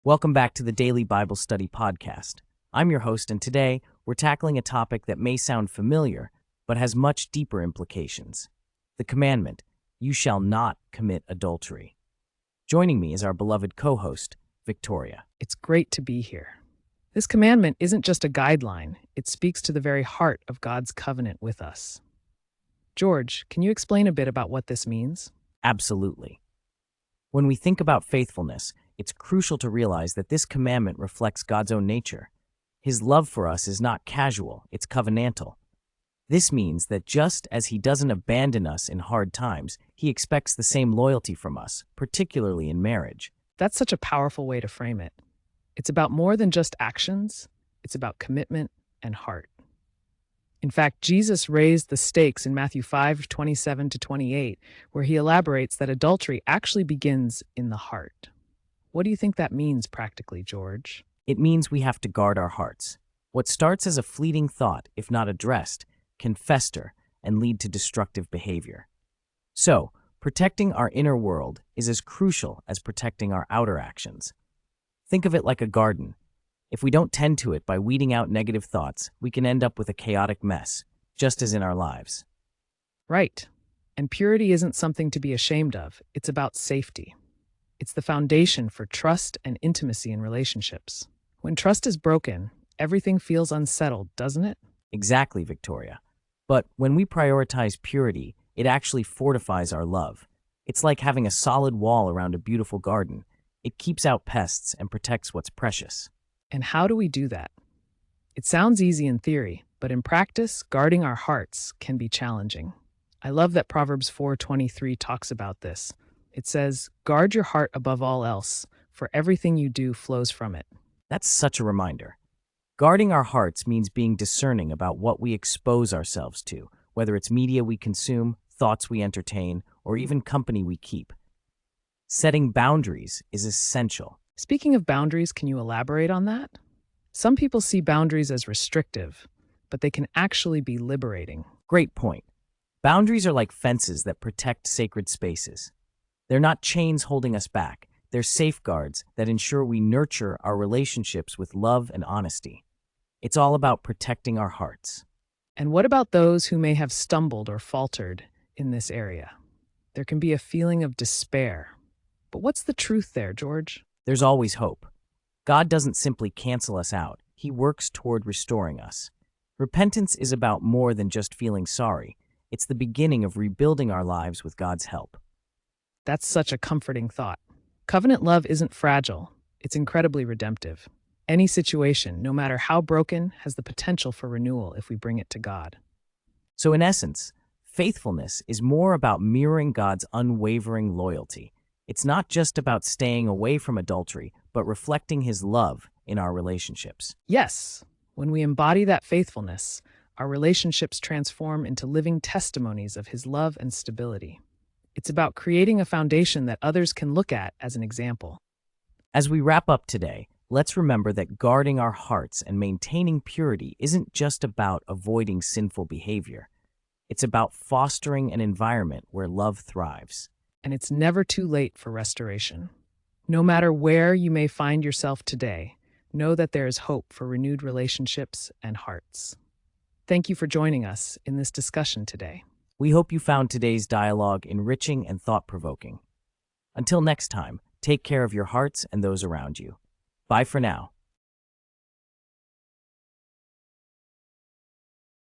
Welcome back to the Daily Bible Study Podcast. I'm your host, and today we're tackling a topic that may sound familiar, but has much deeper implications. The commandment, "You shall not commit adultery." Joining me is our beloved co-host, Victoria. It's great to be here. This commandment isn't just a guideline, it speaks to the very heart of God's covenant with us. George, can you explain a bit about what this means? Absolutely. When we think about faithfulness, it's crucial to realize that this commandment reflects God's own nature. His love for us is not casual, it's covenantal. This means that just as He doesn't abandon us in hard times, He expects the same loyalty from us, particularly in marriage. That's such a powerful way to frame it. It's about more than just actions, it's about commitment and heart. In fact, Jesus raised the stakes in Matthew 5:27-28, where He elaborates that adultery actually begins in the heart. What do you think that means practically, George? It means we have to guard our hearts. What starts as a fleeting thought, if not addressed, can fester and lead to destructive behavior. So, protecting our inner world is as crucial as protecting our outer actions. Think of it like a garden. If we don't tend to it by weeding out negative thoughts, we can end up with a chaotic mess, just as in our lives. Right. And purity isn't something to be ashamed of. It's about safety. It's the foundation for trust and intimacy in relationships. When trust is broken, everything feels unsettled, doesn't it? Exactly, Victoria. But when we prioritize purity, it actually fortifies our love. It's like having a solid wall around a beautiful garden. It keeps out pests and protects what's precious. And how do we do that? It sounds easy in theory, but in practice, guarding our hearts can be challenging. I love that Proverbs 4:23 talks about this. It says, "Guard your heart above all else, for everything you do flows from it." That's such a reminder. Guarding our hearts means being discerning about what we expose ourselves to, whether it's media we consume, thoughts we entertain, or even company we keep. Setting boundaries is essential. Speaking of boundaries, can you elaborate on that? Some people see boundaries as restrictive, but they can actually be liberating. Great point. Boundaries are like fences that protect sacred spaces. They're not chains holding us back. They're safeguards that ensure we nurture our relationships with love and honesty. It's all about protecting our hearts. And what about those who may have stumbled or faltered in this area? There can be a feeling of despair. But what's the truth there, George? There's always hope. God doesn't simply cancel us out. He works toward restoring us. Repentance is about more than just feeling sorry. It's the beginning of rebuilding our lives with God's help. That's such a comforting thought. Covenant love isn't fragile. It's incredibly redemptive. Any situation, no matter how broken, has the potential for renewal if we bring it to God. So in essence, faithfulness is more about mirroring God's unwavering loyalty. It's not just about staying away from adultery, but reflecting His love in our relationships. Yes, when we embody that faithfulness, our relationships transform into living testimonies of His love and stability. It's about creating a foundation that others can look at as an example. As we wrap up today, let's remember that guarding our hearts and maintaining purity isn't just about avoiding sinful behavior. It's about fostering an environment where love thrives. And it's never too late for restoration. No matter where you may find yourself today, know that there is hope for renewed relationships and hearts. Thank you for joining us in this discussion today. We hope you found today's dialogue enriching and thought-provoking. Until next time, take care of your hearts and those around you. Bye for now.